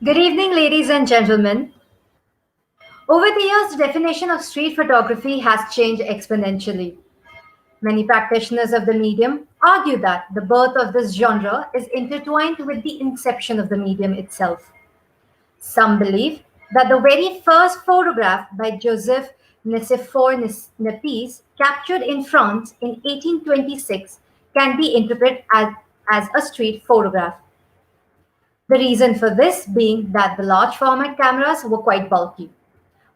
Good evening, ladies and gentlemen. Over the years, the definition of street photography has changed exponentially. Many practitioners of the medium argue that the birth of this genre is intertwined with the inception of the medium itself. Some believe that the very first photograph by Joseph Nicephore Nepis, captured in France in 1826, can be interpreted as a street photograph. The reason for this being that the large format cameras were quite bulky.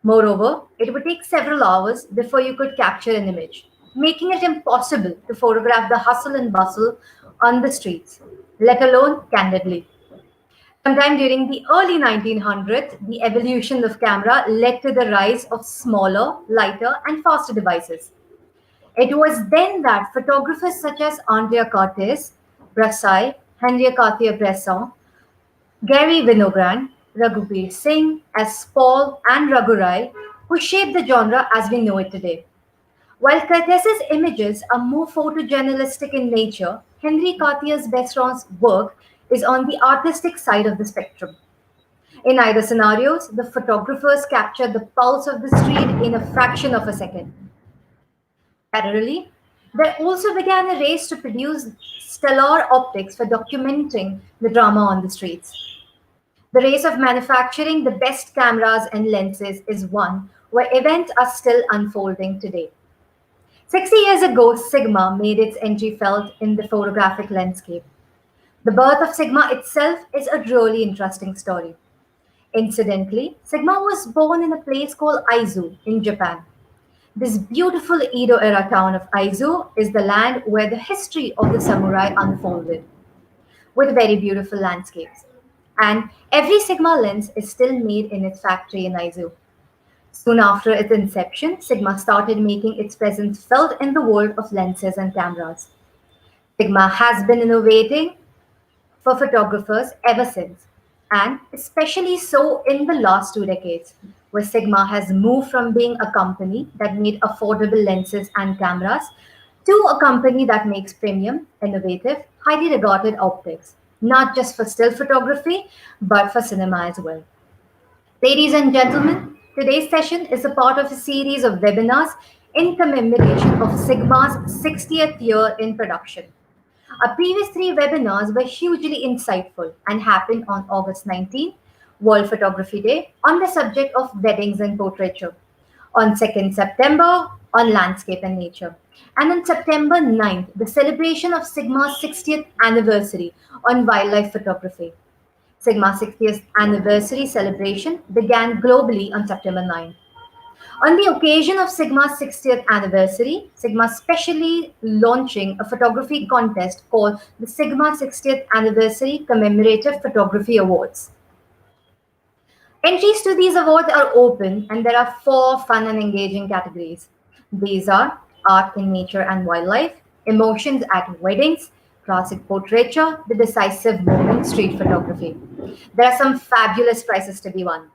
Moreover, it would take several hours before you could capture an image, making it impossible to photograph the hustle and bustle on the streets, let alone candidly. Sometime during the early 1900s, the evolution of camera led to the rise of smaller, lighter, and faster devices. It was then that photographers such as Andrea Cortes, Brassai, Henri Cartier-Bresson, Gary Winogrand, Raghuveer Singh, S. Paul, and Raghurai, who shaped the genre as we know it today. While Curtis's images are more photojournalistic in nature, Henri Cartier-Bresson's work is on the artistic side of the spectrum. In either scenarios, the photographers capture the pulse of the street in a fraction of a second. Parallelly, there also began a race to produce stellar optics for documenting the drama on the streets. The race of manufacturing the best cameras and lenses is one where events are still unfolding today. 60 years ago, Sigma made its entry felt in the photographic landscape. The birth of Sigma itself is a really interesting story. Incidentally, Sigma was born in a place called Aizu in Japan. This beautiful Edo era town of Aizu is the land where the history of the samurai unfolded, with very beautiful landscapes. And every Sigma lens is still made in its factory in Aizu. Soon after its inception, Sigma started making its presence felt in the world of lenses and cameras. Sigma has been innovating for photographers ever since, and especially so in the last 2 decades, where Sigma has moved from being a company that made affordable lenses and cameras to a company that makes premium, innovative, highly regarded optics, not just for still photography, but for cinema as well. Ladies and gentlemen, today's session is a part of a series of webinars in commemoration of Sigma's 60th year in production. Our previous three webinars were hugely insightful and happened on August 19th, World Photography Day, on the subject of weddings and portraiture, on 2nd September, on landscape and nature, and on September 9th, the celebration of Sigma's 60th anniversary on wildlife photography. Sigma's 60th anniversary celebration began globally on September 9th. On the occasion of Sigma's 60th anniversary, Sigma is specially launching a photography contest called the Sigma 60th Anniversary Commemorative Photography Awards. Entries to these awards are open and there are four fun and engaging categories. These are art in nature and wildlife, emotions at weddings, classic portraiture, the decisive moment, street photography. There are some fabulous prizes to be won.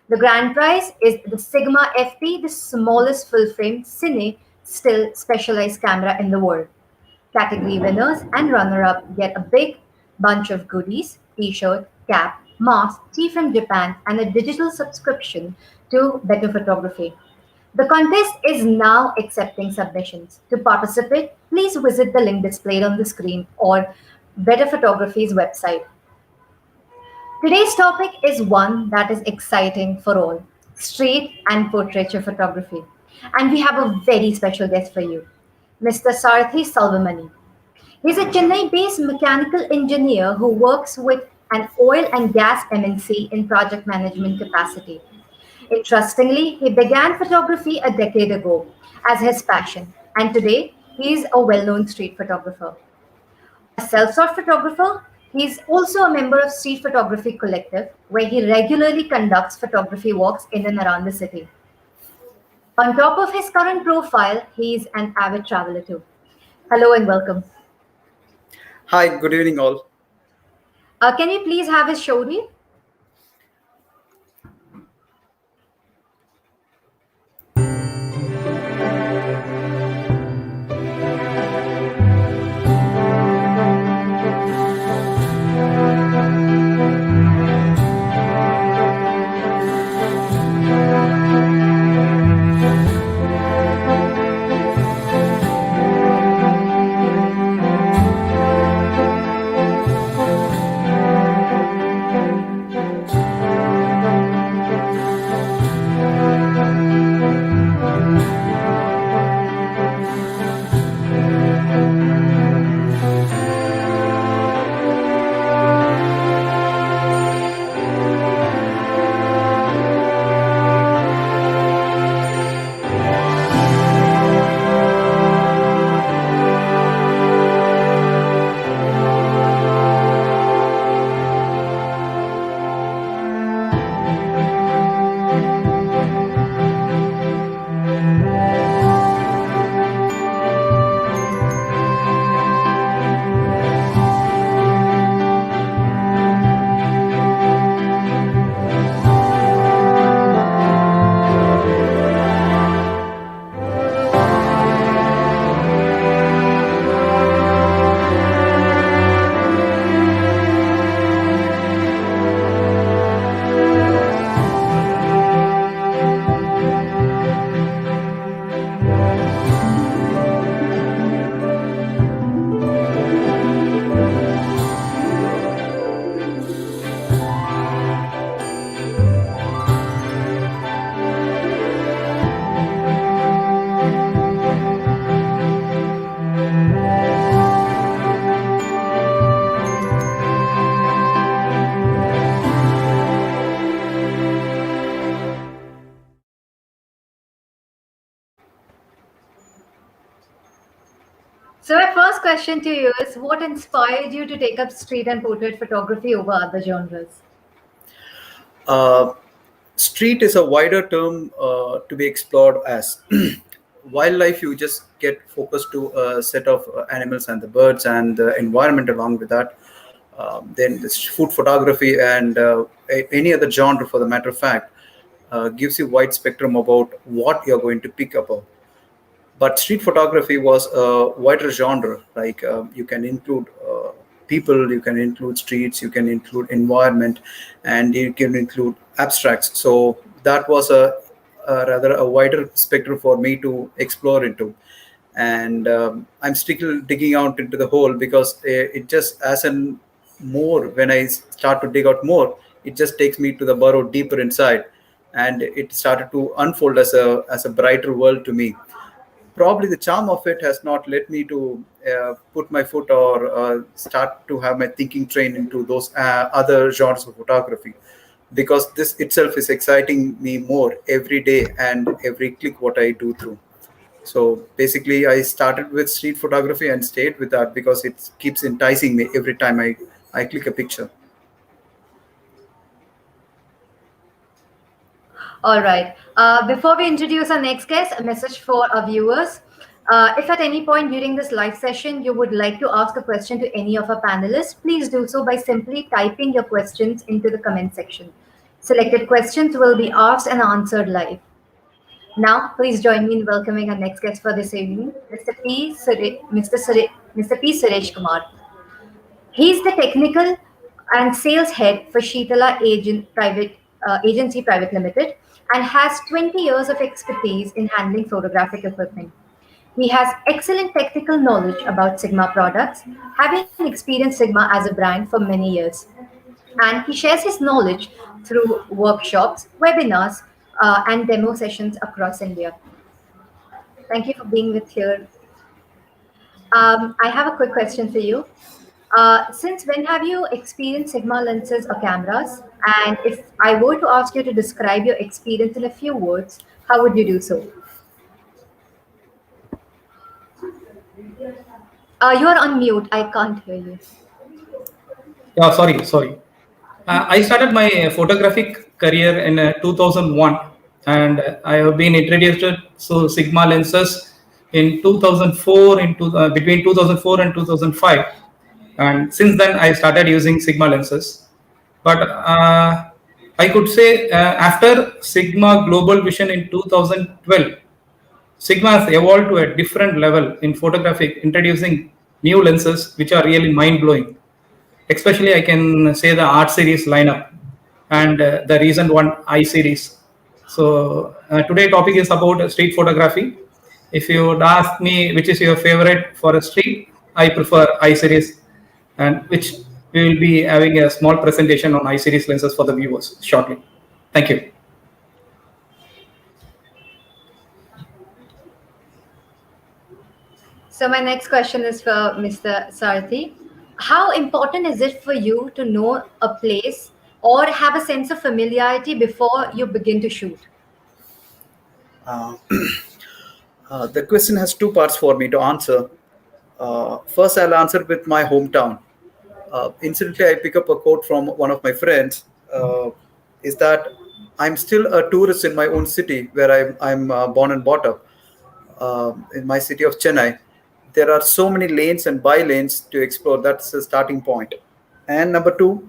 The grand prize is the Sigma FP, the smallest full-frame cine still specialized camera in the world. Category winners and runner-up get a big bunch of goodies, t-shirt, cap, mask, tea from Japan, and a digital subscription to Better Photography. The contest is now accepting submissions. To participate, please visit the link displayed on the screen or Better Photography's website. Today's topic is one that is exciting for all, street and portraiture photography. And we have a very special guest for you, Mr. Sarathy Selvamani. He's a Chennai-based mechanical engineer who works with an oil and gas MNC in project management capacity. Interestingly, he began photography a decade ago as his passion, and today he is a well-known street photographer. A self-taught photographer, he is also a member of Street Photography Collective, where he regularly conducts photography walks in and around the city. On top of his current profile, he is an avid traveler too. Hello and welcome. Hi, good evening, all. Can you please have his show reel? question to you is what inspired you to take up street and portrait photography over other genres? Uh, Street is a wider term to be explored as wildlife. You just get focused to a set of animals and the birds and the environment along with that. Then this food photography and any other genre, for the matter of fact, gives you wide spectrum about what you're going to pick up on. But street photography was a wider genre. Like you can include people, you can include streets, you can include environment, and you can include abstracts. So that was a rather a wider spectrum for me to explore into. And I'm still digging out into the hole because it just as an more when I start to dig out more, it just takes me to the burrow deeper inside, and it started to unfold as a brighter world to me. Probably the charm of it has not led me to put my foot or start to have my thinking train into those other genres of photography, because this itself is exciting me more every day and every click what I do through. So basically I started with street photography and stayed with that because it keeps enticing me every time I click a picture. All right. Before we introduce our next guest, a message for our viewers. If at any point during this live session you would like to ask a question to any of our panelists, please do so by simply typing your questions into the comment section. Selected questions will be asked and answered live. Now, please join me in welcoming our next guest for this evening, Mr. P. Suresh Kumar. He's the technical and sales head for Agency Private Limited and has 20 years of expertise in handling photographic equipment. He has excellent technical knowledge about Sigma products, having experienced Sigma as a brand for many years. And he shares his knowledge through workshops, webinars, and demo sessions across India. Thank you for being with here. I have a quick question for you. Since when have you experienced Sigma lenses or cameras? And if I were to ask you to describe your experience in a few words, how would you do so? You are on mute. I can't hear you. Yeah, sorry. I started my photographic career in 2001, and I have been introduced to Sigma lenses in 2004 between 2004 and 2005, and since then I started using Sigma lenses. But I could say after Sigma Global Vision in 2012, Sigma has evolved to a different level in photographic, introducing new lenses which are really mind blowing. Especially, I can say the art series lineup and the recent one I series. So today topic is about street photography. If you would ask me which is your favorite for a street, I prefer I series, and which we will be having a small presentation on I series lenses for the viewers shortly. Thank you. So my next question is for Mr. Sarathy. How important is it for you to know a place or have a sense of familiarity before you begin to shoot? Uh, the question has two parts for me to answer. First, I'll answer with my hometown. Incidentally, I pick up a quote from one of my friends. Is that I'm still a tourist in my own city where I'm born and brought up, in my city of Chennai. There are so many lanes and by lanes to explore. That's the starting point. And number two,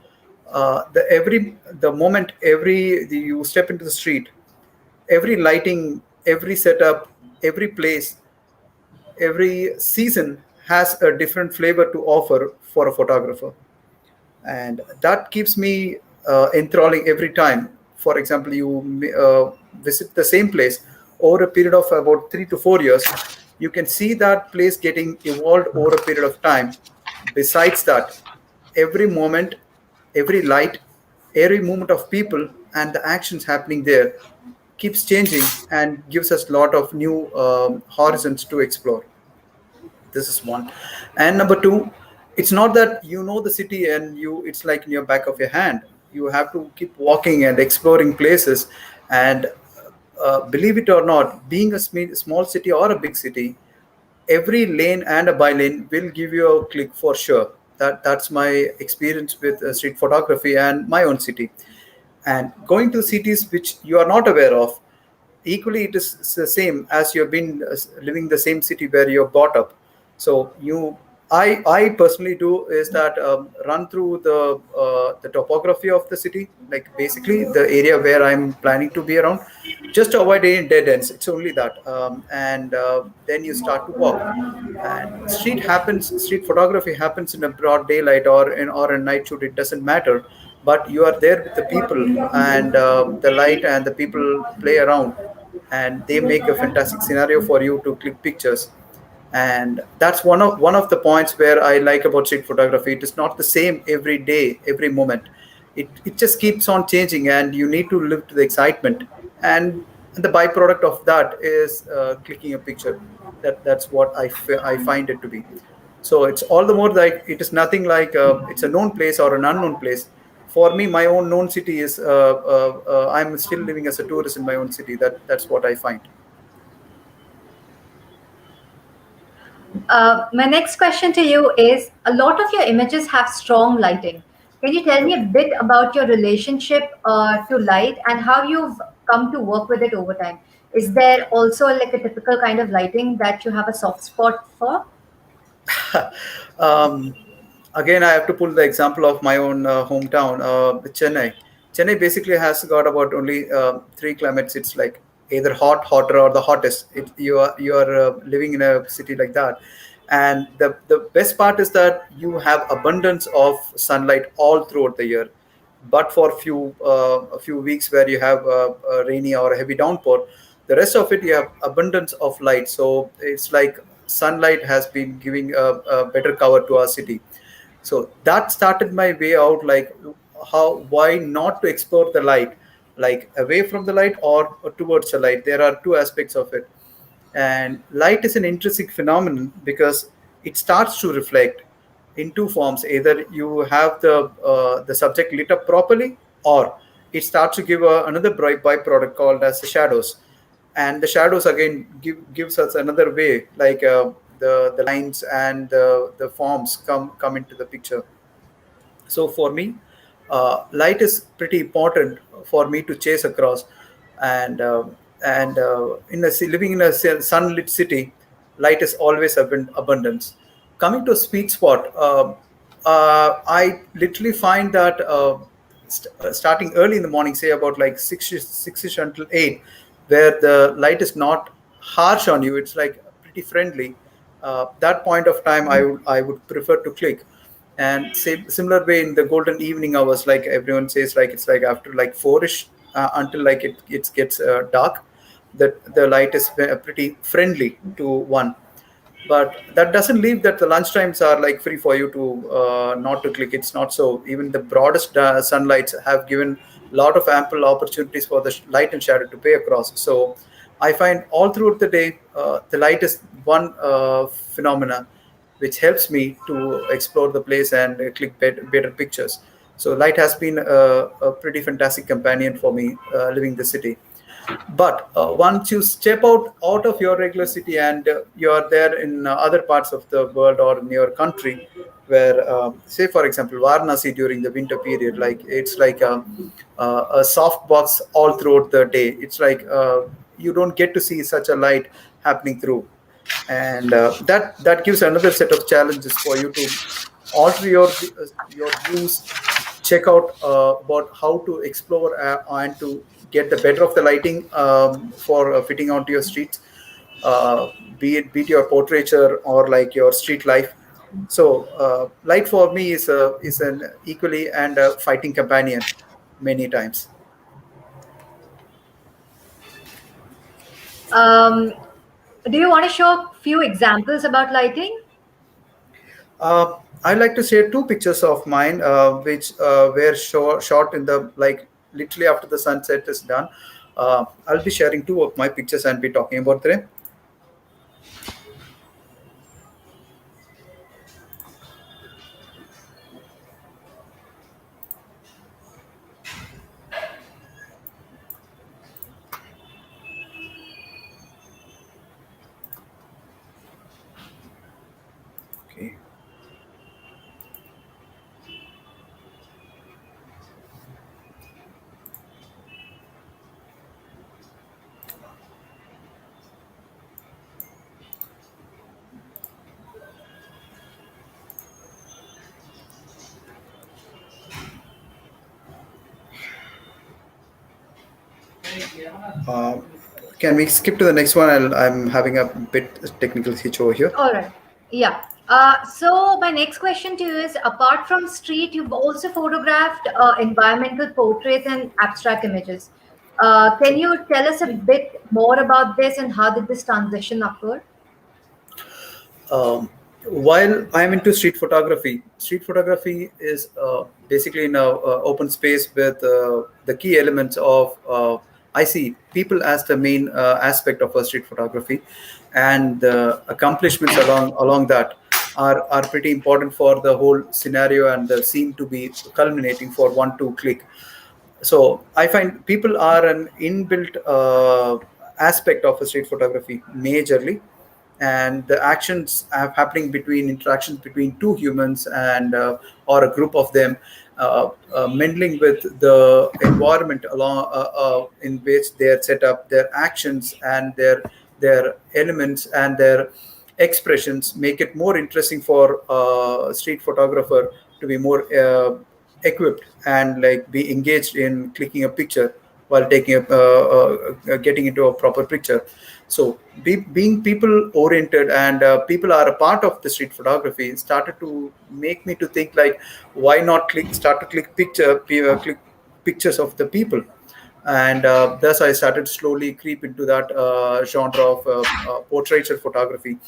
the moment you step into the street, every lighting, every setup, every place, every season has a different flavor to offer for a photographer, and that keeps me enthralling every time. For example, you visit the same place over a period of about 3 to 4 years, you can see that place getting evolved over a period of time. Besides that, every moment, every light, every movement of people and the actions happening there keeps changing and gives us a lot of new horizons to explore. This is one. And number two, it's not that you know the city and you it's like in your back of your hand. You have to keep walking and exploring places. And believe it or not, being a small city or a big city, every lane and a bylane will give you a click for sure. That's my experience with street photography and my own city. And going to cities which you are not aware of, equally it is the same as you've been living the same city where you're brought up. So I personally do is that run through the topography of the city, like basically the area where I'm planning to be around, just to avoid any dead ends. It's only that. And then you start to walk. And street photography happens in a broad daylight or a night shoot. It doesn't matter, but you are there with the people, and the light and the people play around, and they make a fantastic scenario for you to click pictures. And that's one of the points where I like about street photography. It is not the same every day, every moment. It just keeps on changing, and you need to live to the excitement. And the byproduct of that is clicking a picture. That's what I find it to be. So it's all the more like it is nothing like it's a known place or an unknown place. For me, my own known city is I'm still living as a tourist in my own city. That's what I find. My next question to you is, a lot of your images have strong lighting. Can you tell me a Okay. bit about your relationship to light and how you've come to work with it over time? Is there also like a typical kind of lighting that you have a soft spot for? um, Again, I have to pull the example of my own hometown, Chennai. Chennai basically has got about only three climates. It's like either hot, hotter, or the hottest. You are living in a city like that, and the best part is that you have abundance of sunlight all throughout the year. But for a few weeks where you have a rainy or a heavy downpour, the rest of it you have abundance of light. So it's like sunlight has been giving a better cover to our city. So that started my way out, like how why not to explore the light, like away from the light or towards the light. There are two aspects of it. And light is an intrinsic phenomenon because it starts to reflect in two forms. Either you have the subject lit up properly, or it starts to give another bright byproduct called as the shadows. And the shadows again gives us another way, like the lines and the forms come into the picture. So for me, light is pretty important for me to chase across. And living in a sunlit city, light is always abundance. Coming to a sweet spot, I literally find that starting early in the morning, say about like 6ish until 8, where the light is not harsh on you, it's like pretty friendly. That point of time, I would prefer to click. And similar way in the golden evening hours, like everyone says, like it's like after like 4ish until like it gets dark, that the light is pretty friendly to one. But that doesn't leave that the lunch times are like free for you to not to click. It's not so. Even the broadest sunlights have given a lot of ample opportunities for the light and shadow to play across. So I find all throughout the day, the light is one phenomena which helps me to explore the place and click better pictures. So light has been a pretty fantastic companion for me living the city. But once you step out of your regular city and you are there in other parts of the world or in your country, where say for example Varanasi during the winter period, like it's like a soft box all throughout the day. It's like you don't get to see such a light happening through. And that gives another set of challenges for you to alter your views, check out about how to explore and to get the better of the lighting for fitting onto your streets, uh, be it your portraiture or like your street life. So light for me is an equally and a fighting companion many times. Um, do you want to show a few examples about lighting? I like to share two pictures of mine, which were shot in the like literally after the sunset is done. I'll be sharing two of my pictures and be talking about them. Uh, can we skip to the next one? I'm having a bit technical hitch over here. All right. Yeah. So my next question to you is: apart from street, you've also photographed environmental portraits and abstract images. Can you tell us a bit more about this and how did this transition occur? Um, while I'm into street photography is basically in a open space with the key elements of I see people as the main aspect of a street photography, and the accomplishments along that are pretty important for the whole scenario and the scene to be culminating for one to click. So I find people are an inbuilt aspect of a street photography majorly, and the actions are happening between interactions between two humans and or a group of them, mingling with the environment along in which they are set up. Their actions and their elements and their expressions make it more interesting for a street photographer to be more equipped and like be engaged in clicking a picture while taking getting into a proper picture. So being people oriented and people are a part of the street photography started to make me to think like, why not start to click pictures of the people. And thus I started slowly creep into that genre of portraiture photography,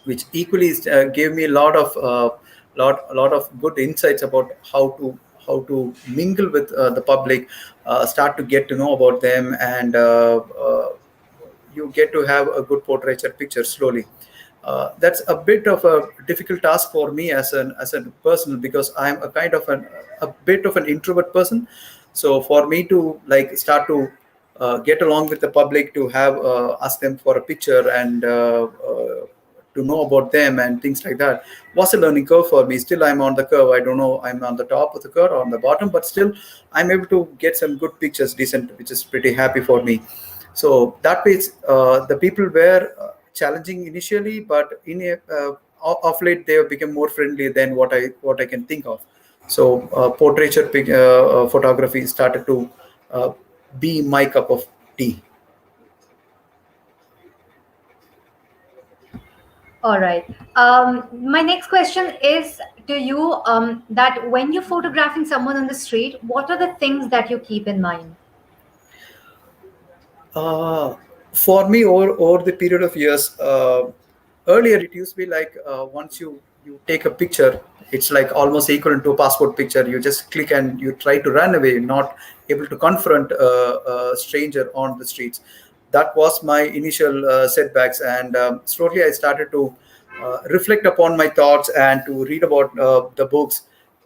which equally gave me a lot of good insights about how to mingle with the public, start to get to know about them, and you get to have a good portraiture picture slowly. That's a bit of a difficult task for me as a person, because I'm a kind of a bit of an introvert person. So for me to like start to get along with the public, to have ask them for a picture and to know about them and things like that was a learning curve for me. Still I'm on the curve. I don't know I'm on the top of the curve or on the bottom, but still I'm able to get some good pictures, decent, which is pretty happy for me. So that means the people were challenging initially, but in a, of late they have become more friendly than what I can think of. So portraiture photography started to uh, be my cup of tea. All right. My next question is to you, that when you're photographing someone on the street, what are the things that you keep in mind? Uh, for me, over the period of years, earlier it used to be like once you take a picture, it's like almost equivalent to a passport picture. You just click and you try to run away, not able to confront a stranger on the streets. That was my initial setbacks, and slowly I started to reflect upon my thoughts and to read about the books,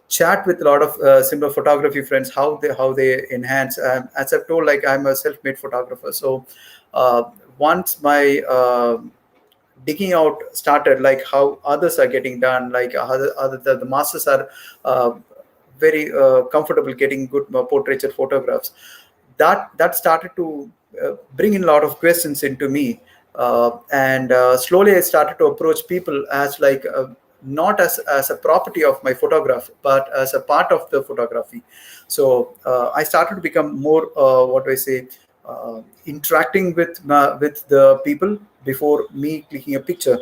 chat with a lot of similar photography friends, how they enhance. As I've told, like I'm a self-made photographer. So once my digging out started, like how others are getting done, like the masters are uh, very comfortable getting good portraiture photographs. That started to bring in a lot of questions into me, and slowly I started to approach people as like not as a property of my photograph, but as a part of the photography. So I started to become more what do I say, interacting with the people before me clicking a picture,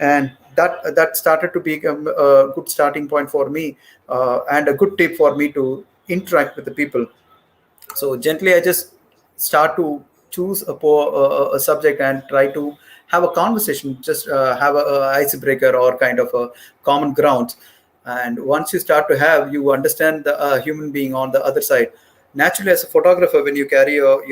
and that started to become a good starting point for me, and a good tip for me to interact with the people. So gently I just start to choose a subject and try to have a conversation, just have a icebreaker or kind of a common ground. And once you start to have, you understand the human being on the other side. Naturally, as a photographer, when you carry your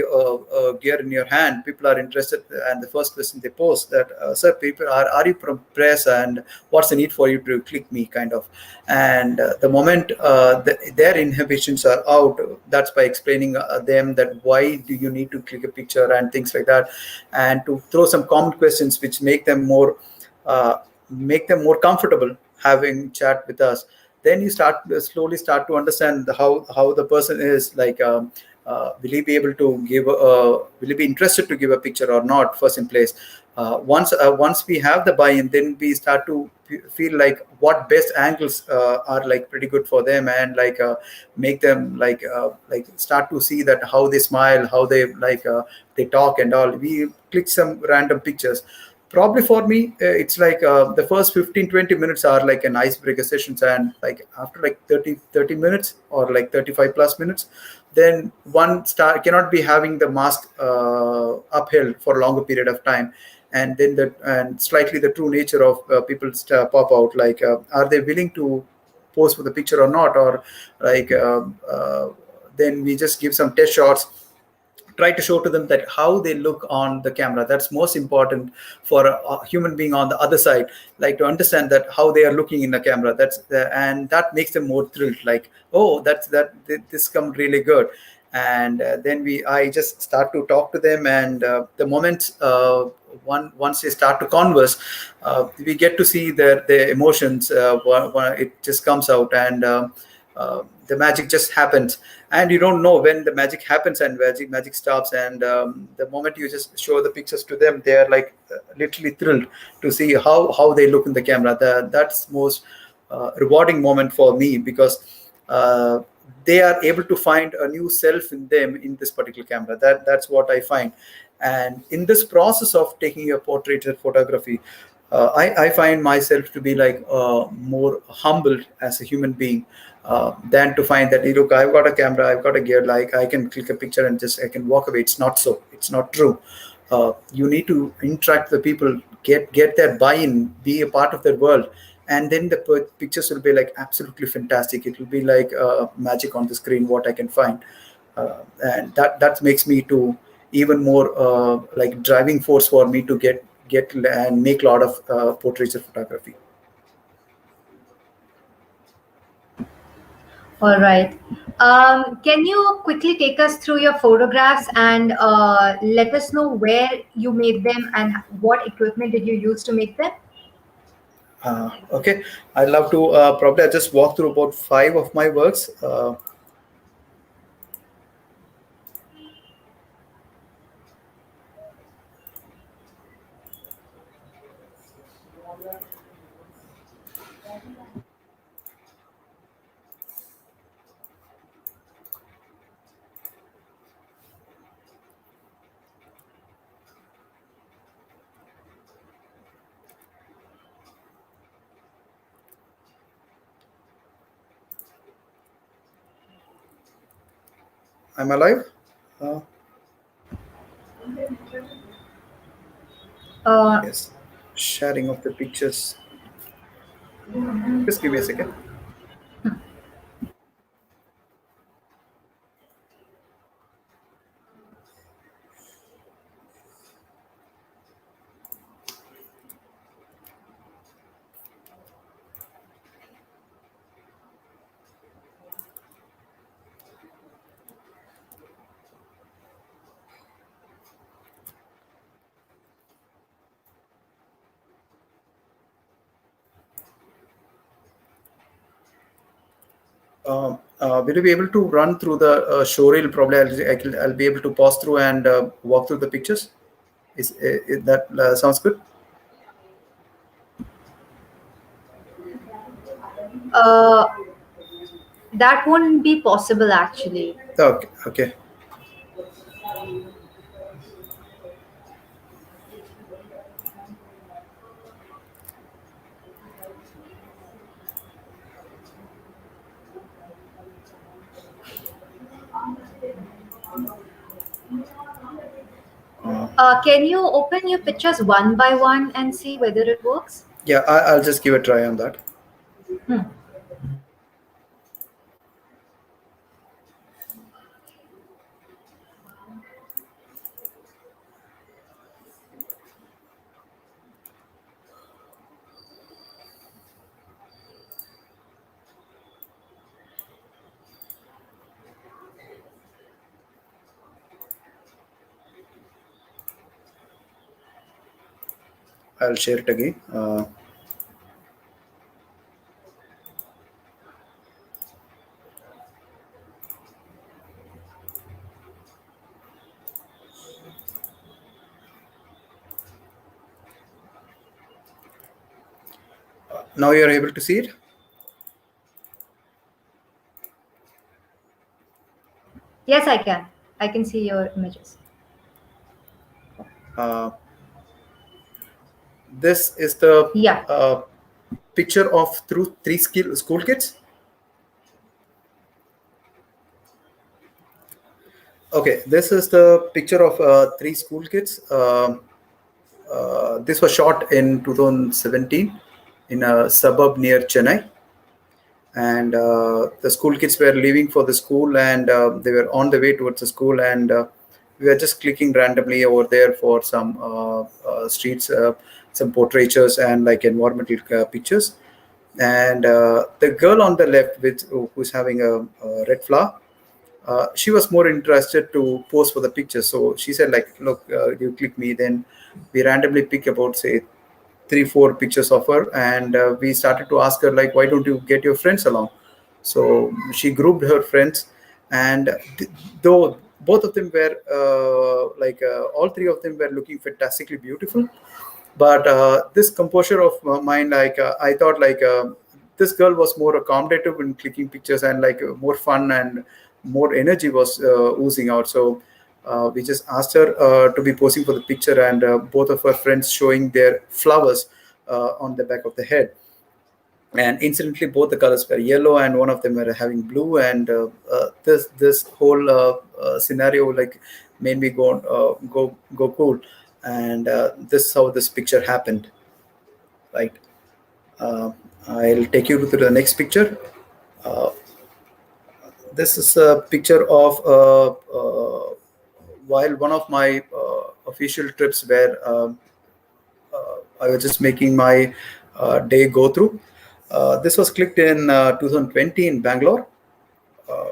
gear in your hand, people are interested, and the first question they pose that, sir, people are you from press, and what's the need for you to click me, kind of. And the moment their inhibitions are out, that's by explaining them that why do you need to click a picture and things like that, and to throw some common questions which uh, make them more comfortable having chat with us. Then you slowly start to understand how the person is like, will he be able to give will he be interested to give a picture or not, first in place. Once we have the buy-in, then we start to feel like what best angles are like pretty good for them, and make them like start to see that how they smile, how they they talk and all. We click some random pictures. Probably for me, it's like the first 15-20 minutes are like an icebreaker sessions, and like after like 30 minutes or like 35 plus minutes, then one star cannot be having the mask upheld for a longer period of time. And then the and slightly the true nature of people pop out, like are they willing to pose for the picture or not, or like then we just give some test shots, try to show to them that how they look on the camera. That's most important for a human being on the other side, like to understand that how they are looking in the camera. And that makes them more thrilled, like, oh, this come really good. And then we I just start to talk to them, and the moment once they start to converse, we get to see their emotions. It just comes out, and the magic just happens. And you don't know when the magic happens and magic stops. And the moment you just show the pictures to them, they are like literally thrilled to see how they look in the camera. That's most rewarding moment for me, because they are able to find a new self in them in this particular camera. That's what I find. And in this process of taking a portrait photography, I find myself to be like more humbled as a human being, than to find that, look, I've got a camera, I've got a gear, like I can click a picture and just I can walk away. It's not so. It's not true. You need to interact with the people, get their buy-in, be a part of their world, and then the pictures will be like absolutely fantastic. It will be like magic on the screen what I can find. And that makes me to even more like driving force for me to get and make a lot of portraiture photography. All right. Can you quickly take us through your photographs and let us know where you made them and what equipment did you use to make them? Okay, I'd love to probably I just walk through about five of my works. I'm alive. Uh, Uh, yes, sharing of the pictures. Just give me a second. Will you be able to run through the showreel? Probably I'll be able to pause through and walk through the pictures. Is that sounds good? uh, that won't be possible actually. Okay, okay. Uh, Can you open your pictures one by one and see whether it works? yeah, I'll just give a try on that. I'll share it again. Now you are able to see it. Yes, I can. I can see your images. Uh, this is the Yeah. uh, picture of through three school kids. Okay, this is the picture of three school kids. This was shot in 2017 in a suburb near Chennai, and the school kids were leaving for the school, and they were on the way towards the school, and we were just clicking randomly over there for some streets, some portraitures and like environmental pictures. And the girl on the left, with who's having a red flower, she was more interested to pose for the picture. So she said, like, look, you click me, then we randomly pick about, say, 3 4 pictures of her, and we started to ask her, like, why don't you get your friends along? So she grouped her friends, and though both of them were all three of them were looking fantastically beautiful, but this composure of mine, like, I thought, like, this girl was more accommodative in clicking pictures, and like more fun and more energy was oozing out. So we just asked her to be posing for the picture, and both of her friends showing their flowers on the back of the head. And incidentally, both the colors were yellow, and one of them were having blue. And this whole scenario, like, made me go cool. And this is how this picture happened, right? uh, I'll take you to the next picture. uh, this is a picture of while one of my official trips where I was just making my day go through. This was clicked in 2020 in Bangalore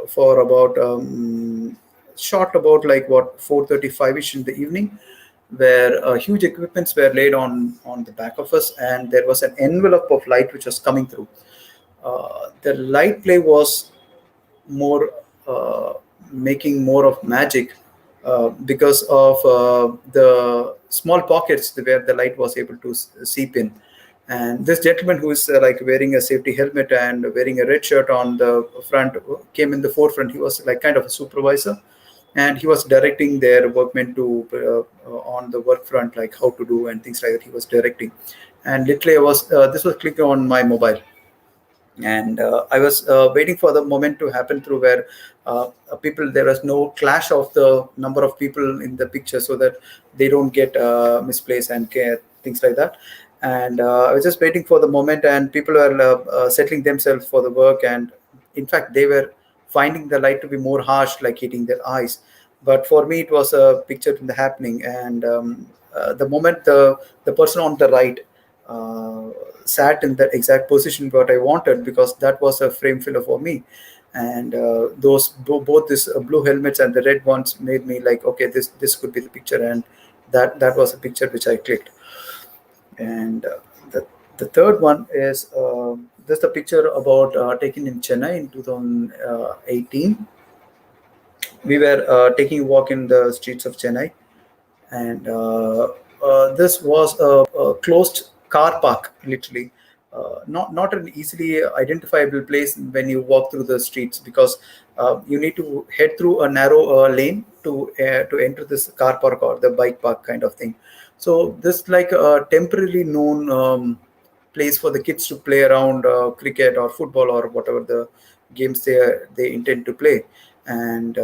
for about shot about, like, what, 4:35ish in the evening, where huge equipments were laid on the back of us, and there was an envelope of light which was coming through. The light play was more making more of magic because of the small pockets where the light was able to seep in. And this gentleman, who is like wearing a safety helmet and wearing a red shirt on the front, came in the forefront. He was like kind of a supervisor, and he was directing their workmen to on the work front, like how to do and things like that. He was directing, and literally I was this was clicking on my mobile, and I was waiting for the moment to happen through where people, there was no clash of the number of people in the picture, so that they don't get misplaced and care, things like that. And I was just waiting for the moment, and people were settling themselves for the work, and in fact they were finding the light to be more harsh, like hitting their eyes. But for me, it was a picture in the happening. And the moment the person on the right uh, sat in that exact position what I wanted, because that was a frame filler for me. And those both this blue helmets and the red ones made me like, okay, this could be the picture, and that was a picture which I clicked. And the third one is this the picture about taken in Chennai in 2018. We were taking a walk in the streets of Chennai, and this was a closed car park, literally. Not an easily identifiable place when you walk through the streets, because you need to head through a narrow lane to enter this car park or the bike park kind of thing. So this, like, a temporarily known place for the kids to play around cricket or football or whatever the games they intend to play. And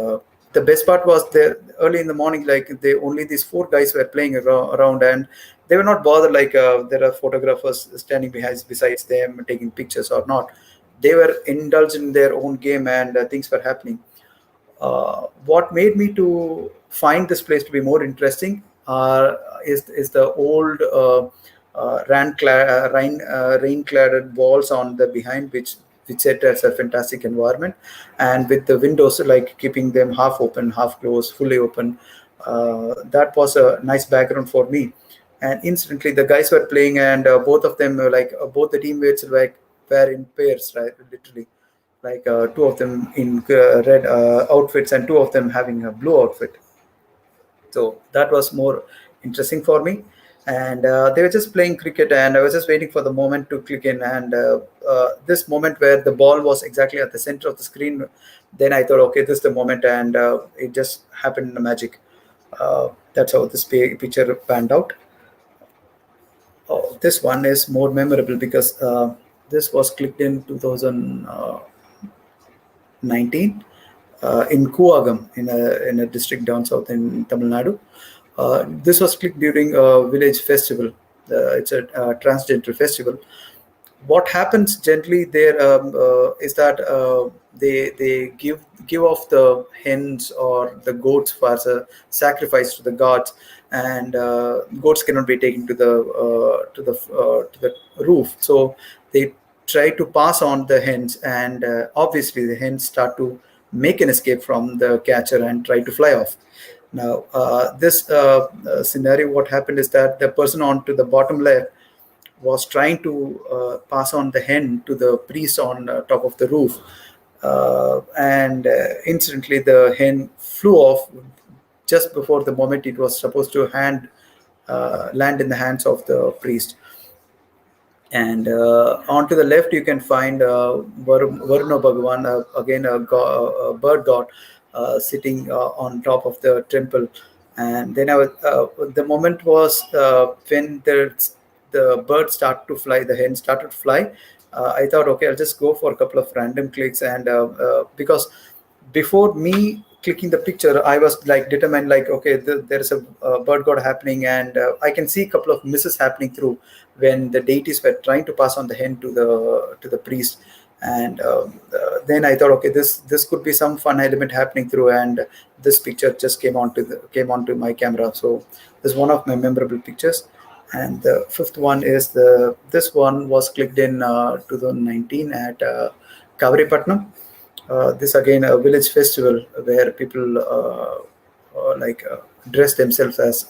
the best part was there early in the morning, like, they only these four guys were playing around, and they were not bothered, like, there are photographers standing behind besides them taking pictures or not. They were indulged in their own game, and things were happening. What made me to find this place to be more interesting is the old rain-cladded walls on the behind, which set as a fantastic environment, and with the windows, like, keeping them half open, half closed, fully open. That was a nice background for me. And instantly, the guys were playing, and both of them were like, both the teammates, like, were in pairs, right? Literally, like, two of them in red outfits, and two of them having a blue outfit. So that was more interesting for me. and they were just playing cricket, and I was just waiting for the moment to click in, and this moment where the ball was exactly at the center of the screen, then I thought, okay, this is the moment, and it just happened in a magic. That's how this picture panned out. Oh, this one is more memorable because this was clicked in 2019 in Kuagam, in a district down south in Tamil Nadu. This was clicked during a village festival. It's a transgender festival. What happens generally there is that they give off the hens or the goats for as a sacrifice to the gods, and goats cannot be taken to the roof, so they try to pass on the hens, and obviously the hens start to make an escape from the catcher and try to fly off. Now, this scenario, what happened is that the person on to the bottom left was trying to pass on the hen to the priest on top of the roof. And incidentally, the hen flew off just before the moment it was supposed to land in the hands of the priest. And on to the left, you can find Varuna Bhagavan, again a bird god, sitting on top of the temple. And then the moment was when the bird started to fly, the hen started to fly. I thought, okay, I'll just go for a couple of random clicks, and because before me clicking the picture, I was like determined, like, okay, there is a bird god happening, and I can see a couple of misses happening through when the deities were trying to pass on the hen to the priest. And then I thought, okay, this could be some fun element happening through, and this picture just came onto my camera. So this is one of my memorable pictures. And the fifth one is this one was clicked in 2019 at Kavaripatnam. This again a village festival where people dress themselves as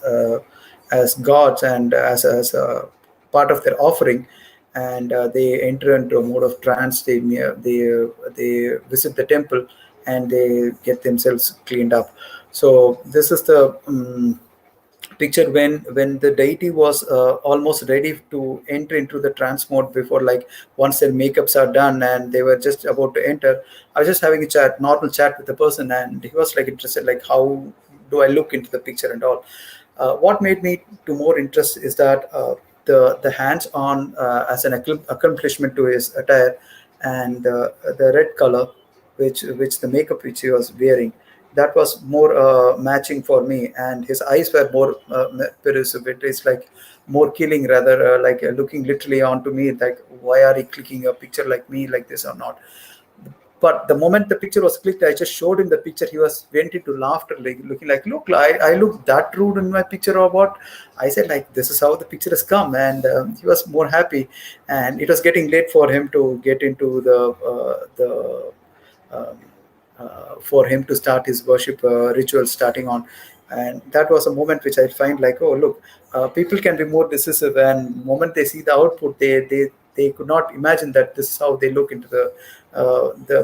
gods, and as a part of their offering, and they enter into a mode of trance. They visit the temple, and they get themselves cleaned up. So this is the picture when the deity was almost ready to enter into the trance mode, before, like, once their makeups are done and they were just about to enter. I was just having a normal chat with the person, and he was like interested, like, how do I look into the picture and all. What made me to more interest is that the hands on as an accomplishment to his attire, and the red color which the makeup which he was wearing, that was more matching for me, and his eyes were more it's like more killing, rather looking literally onto me, like, why are he clicking a picture like me like this or not. But the moment the picture was clicked, I just showed him the picture. He was went into laughter, like looking like, look, I look that rude in my picture or what? I said, like, this is how the picture has come, and he was more happy. And it was getting late for him to get into the um, for him to start his worship ritual starting on. And that was a moment which I find like, oh, look, people can be more decisive, and moment they see the output, they could not imagine that this is how they look into the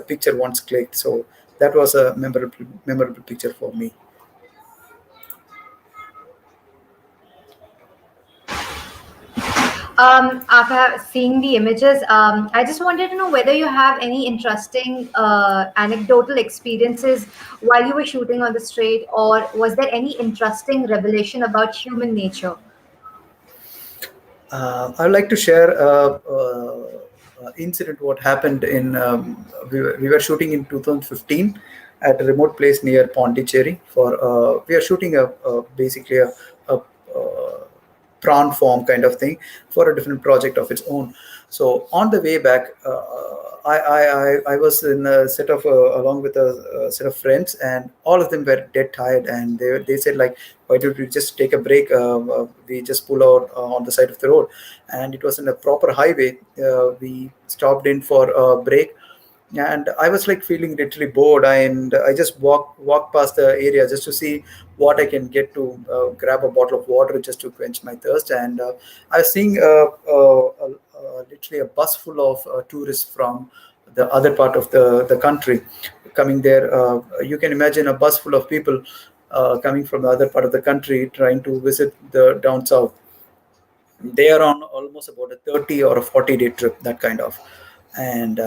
picture once clicked. So that was a memorable picture for me. After seeing the images, I just wanted to know whether you have any interesting anecdotal experiences while you were shooting on the street, or was there any interesting revelation about human nature? I'd like to share incident what happened in we were shooting in 2015 at a remote place near Pondicherry. For we are shooting basically a prawn farm kind of thing for a different project of its own. So on the way back, I was in a set of along with a set of friends, and all of them were dead tired, and they said, like, why don't we just take a break? We just pull out on the side of the road, and it was in a proper highway. We stopped in for a break, and I was like feeling literally bored, and I just walked past the area just to see what I can get to grab a bottle of water just to quench my thirst. And I was seeing literally a bus full of tourists from the other part of the country coming there. You can imagine a bus full of people coming from the other part of the country trying to visit the down south. They are on almost about a 30 or a 40-day trip, that kind of. And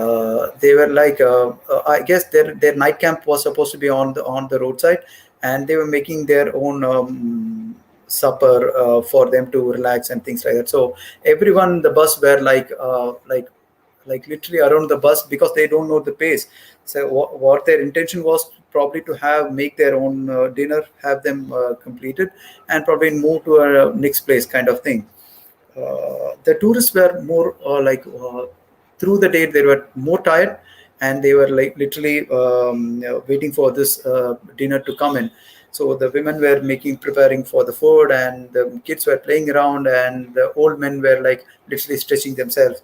they were like, I guess their night camp was supposed to be on the roadside, and they were making their own supper for them to relax and things like that. So everyone in the bus were like literally around the bus, because they don't know the pace. So what their intention was, probably to have make their own dinner, have them completed, and probably move to a next place, kind of thing. The tourists were more through the day they were more tired, and they were like literally waiting for this dinner to come in. So the women were making preparing for the food, and the kids were playing around, and the old men were like literally stretching themselves.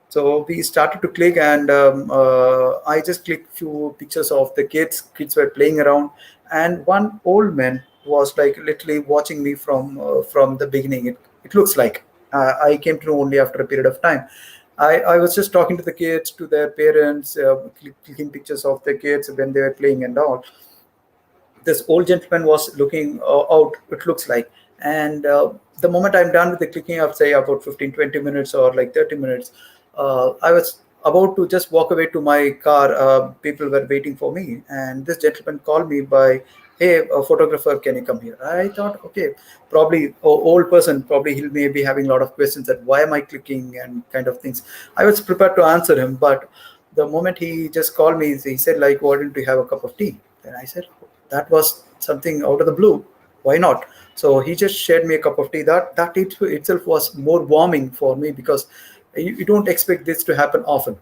So we started to click, and I just clicked few pictures of the kids. Kids were playing around, and one old man was like literally watching me from the beginning. It looks like I came to know only after a period of time. I was just talking to the kids, to their parents, clicking pictures of the kids when they were playing and all. This old gentleman was looking out, it looks like. And the moment I'm done with the clicking of, say, about 15-20 minutes or like 30 minutes, I was about to just walk away to my car. People were waiting for me, and this gentleman called me by, hey, a photographer, can you come here? I thought, okay, probably old person, probably he may be having a lot of questions that why am I clicking and kind of things. I was prepared to answer him, but the moment he just called me, he said like, why don't you have a cup of tea? And I said, that was something out of the blue. Why not? So he just shared me a cup of tea. Itself was more warming for me, because you don't expect this to happen often.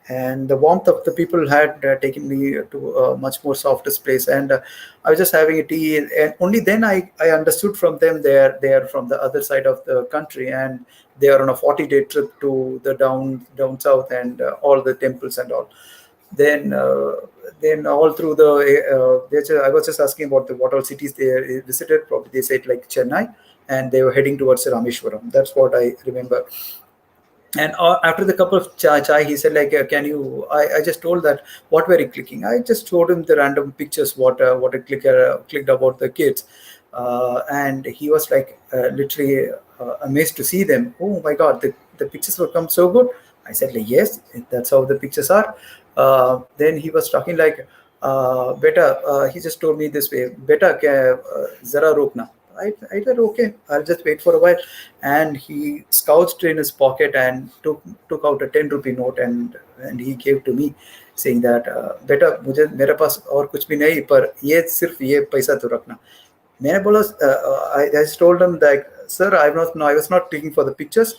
And the warmth of the people had taken me to a much more softest place. And I was just having a tea, and only then I understood from them, they are from the other side of the country, and they are on a 40-day trip to the down south, and all the temples and all. Then then all through the I was just asking about the what all cities they visited. Probably they said like Chennai, and they were heading towards Rameshwaram. That's what I remember. And after the cup of chai, he said like, can you, I just told that, what were you clicking? I just showed him the random pictures, what I clicked about the kids. And he was like literally amazed to see them. Oh my god, the pictures will come so good. I said like, yes, that's how the pictures are. Then he was talking like, beta, he just told me this way, beta zara rokna. I said, okay, I'll just wait for a while. And he scourged in his pocket and took out a 10 rupee note, and he gave to me, saying that, बेटा मुझे मेरे पास और कुछ भी नहीं, पर ये सिर्फ ये पैसा तो रखना. मैंने बोला, I just told him that, sir, I was not clicking for the pictures.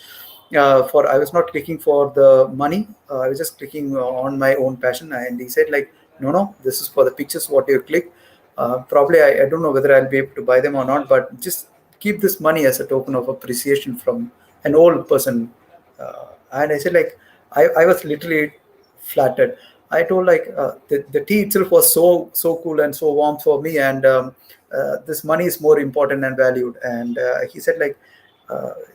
I was not clicking for the money. I was just clicking on my own passion. And he said like, no, this is for the pictures. What you click, probably I don't know whether I'll be able to buy them or not, but just keep this money as a token of appreciation from an old person. And I said like, I was literally flattered. I told like, the tea itself was so cool and so warm for me, and this money is more important and valued. And he said like,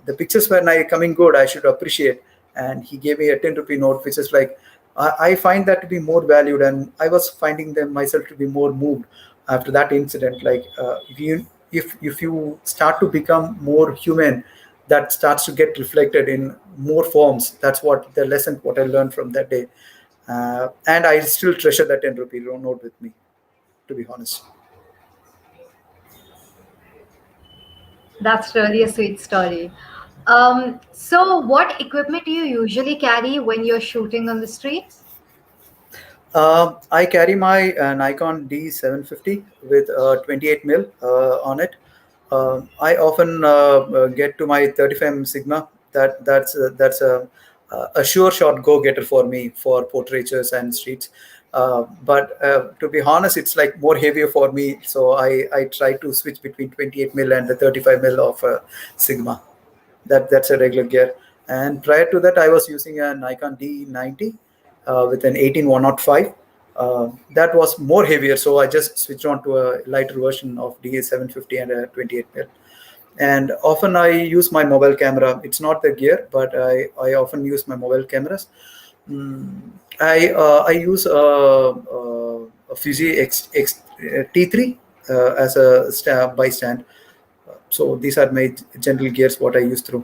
the pictures were coming good, I should appreciate. And he gave me a 10 rupee note, which is like, I find that to be more valued, and I was finding them myself to be more moved after that incident. Like, if you start to become more human, that starts to get reflected in more forms. That's what the lesson, what I learned from that day. And I still treasure that 10 rupee note with me, to be honest. That's really a sweet story. So, what equipment do you usually carry when you're shooting on the streets? I carry my Nikon D750 with 28 mil on it. I often get to my 35 Sigma. That's a sure shot go getter for me for portraitures and streets. But to be honest, it's like more heavier for me. So I try to switch between 28 mil and the 35 mil of Sigma. That's a regular gear. And prior to that, I was using a Nikon D90 with an 18105. That was more heavier, so I just switched on to a lighter version of D750 and a 28 mil. And often I use my mobile camera. It's not the gear, but I often use my mobile cameras. I use a Fuji T3 as a bystand. So these are my general gears what I use through.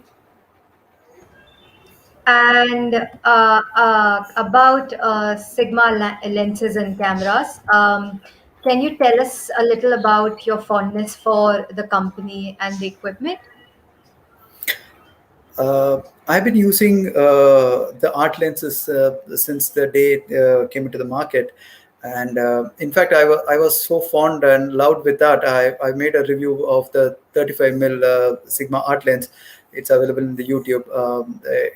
And about lenses and cameras, can you tell us a little about your fondness for the company and the equipment? I've been using the art lenses since the day it came into the market. And in fact, I was so fond and loved with that. I made a review of the 35 mil Sigma art lens. It's available in the YouTube.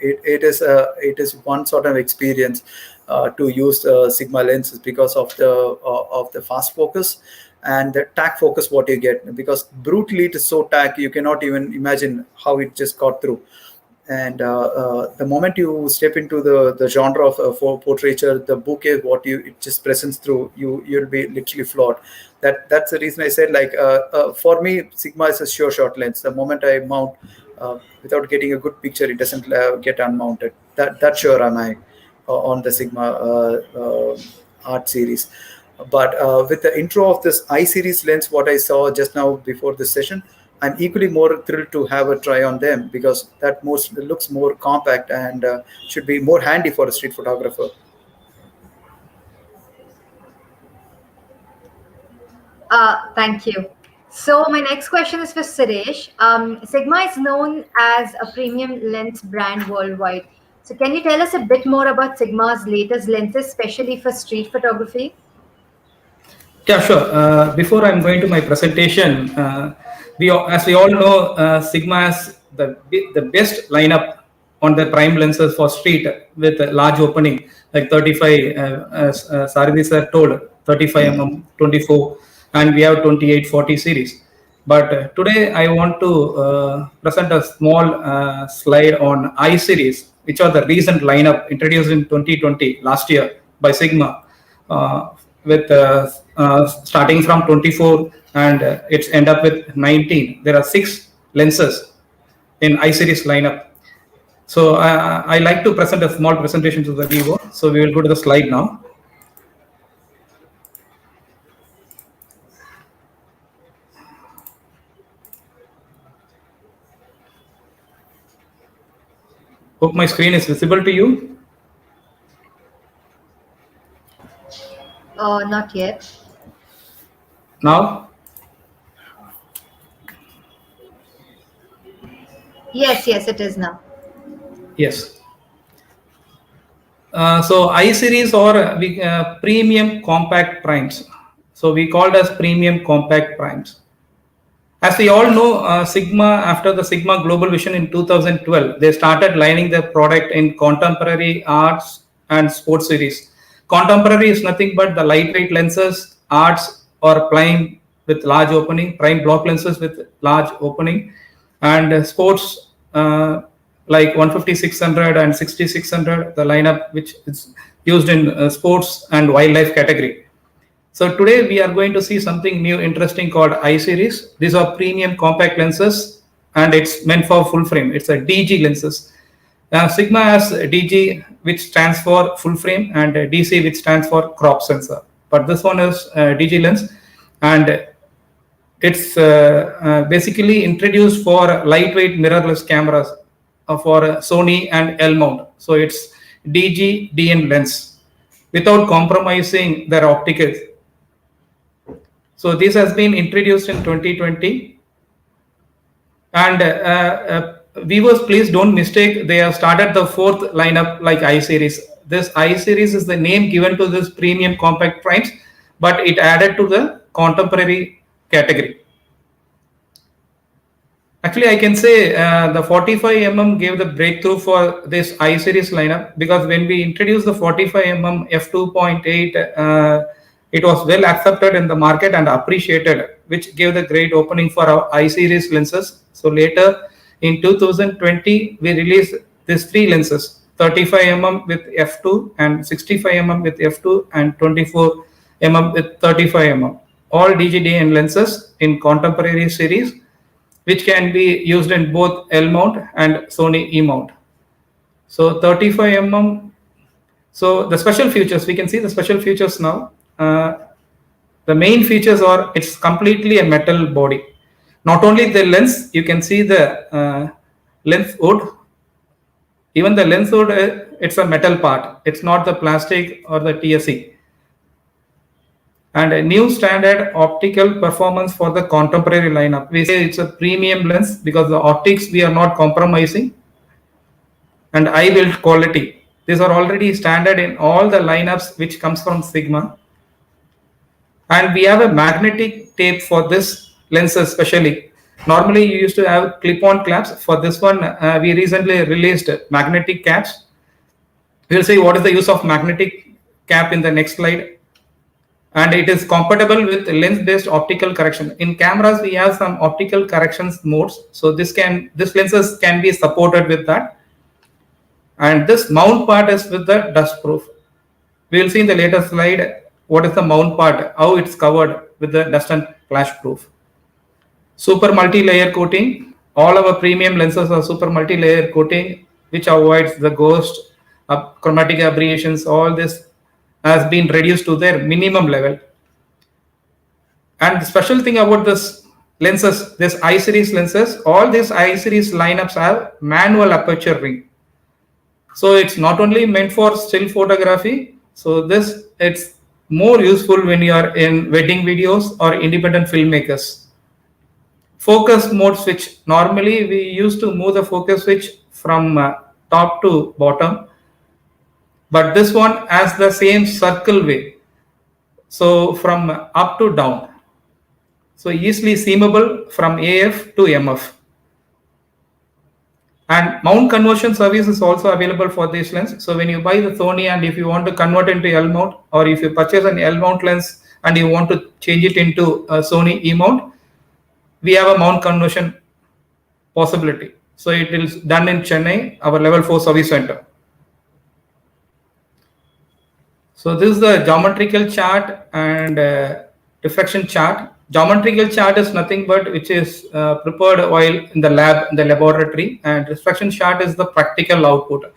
It is one sort of experience to use Sigma lenses because of the fast focus and the tack focus what you get, because brutally it is so tack you cannot even imagine how it just got through. And the moment you step into the genre of for portraiture, the bouquet what you it just presents through you, you'll be literally floored. That's the reason I said, like, for me Sigma is a sure shot lens. The moment I mount, without getting a good picture, it doesn't get unmounted. That sure am I on the Sigma art series. But with the intro of this I series lens, what I saw just now before this session, I'm equally more thrilled to have a try on them, because that most looks more compact and should be more handy for a street photographer. Thank you. So my next question is for Suresh. Sigma is known as a premium lens brand worldwide. So can you tell us a bit more about Sigma's latest lenses, especially for street photography? Yeah, sure. Before I'm going to my presentation, as we all know, Sigma has the best lineup on the prime lenses for street with a large opening, like 35, as Sarathy sir told, 35 mm, 24, and we have 2840 series. But today I want to present a small slide on I series, which are the recent lineup introduced in 2020 last year by Sigma, with starting from 24 and it's end up with 19. There are 6 lenses in I series lineup. So I like to present a small presentation to the viewer. So we will go to the slide now. Hope my screen is visible to you Not yet. now. Yes, yes, it is now. Yes. So I series or premium compact primes. So we called as premium compact primes. As we all know, Sigma, after the Sigma Global Vision in 2012, they started lining their product in contemporary arts and sports series. Contemporary is nothing but the lightweight lenses, arts or prime with large opening, prime block lenses with large opening, and sports like 150 600 and 60 600, the lineup which is used in sports and wildlife category. So today we are going to see something new, interesting called I series. These are premium compact lenses, and it's meant for full frame. It's a DG lenses. Sigma has DG, which stands for full frame, and DC, which stands for crop sensor. But this one is DG lens, and it's basically introduced for lightweight mirrorless cameras for Sony and L mount. So it's DG DN lens without compromising their optics. So this has been introduced in 2020, and viewers, please don't mistake. They have started the 4th lineup like I series. This I series is the name given to this premium compact primes, but it added to the contemporary category. Actually, I can say the 45 gave the breakthrough for this I series lineup, because when we introduced the 45 f2.8, it was well accepted in the market and appreciated, which gave the great opening for our I series lenses. So later in 2020, we released these 3 lenses: 35 with f2, and 65 with f2, and 24 with 35 all DGDN lenses in contemporary series, which can be used in both L mount and Sony E mount. So 35 So the special features, we can see the special features now. The main features are it's completely a metal body. Not only the lens, you can see the lens hood. Even the lens hood, it's a metal part. It's not the plastic or the TSE. And a new standard optical performance for the contemporary lineup. We say it's a premium lens because the optics we are not compromising, and eye build quality. These are already standard in all the lineups which comes from Sigma. And we have a magnetic tape for this lens especially. Normally you used to have clip-on caps. For this one, we recently released magnetic caps. We'll see what is the use of magnetic cap in the next slide. And it is compatible with lens-based optical correction. In cameras, we have some optical corrections modes. So this lenses can be supported with that. And this mount part is with the dust proof. We will see in the later slide what is the mount part, how it's covered with the dust and flash proof. Super multi-layer coating. All our premium lenses are super multi-layer coating, which avoids the ghost, chromatic aberrations. All this has been reduced to their minimum level. And the special thing about this lenses, this I series lenses, all these I series lineups have manual aperture ring. So it's not only meant for still photography. So it's more useful when you are in wedding videos or independent filmmakers. Focus mode switch. Normally we used to move the focus switch from top to bottom, but this one has the same circle way. So from up to down. So easily seamable from AF to MF. And mount conversion service is also available for this lens. So when you buy the Sony and if you want to convert into L mount, or if you purchase an L mount lens and you want to change it into a Sony E mount, we have a mount conversion possibility. So it is done in Chennai, our level 4 service center. So this is the geometrical chart and diffraction chart. Geometrical chart is nothing but which is prepared while in the lab, in the laboratory, and diffraction chart is the practical output.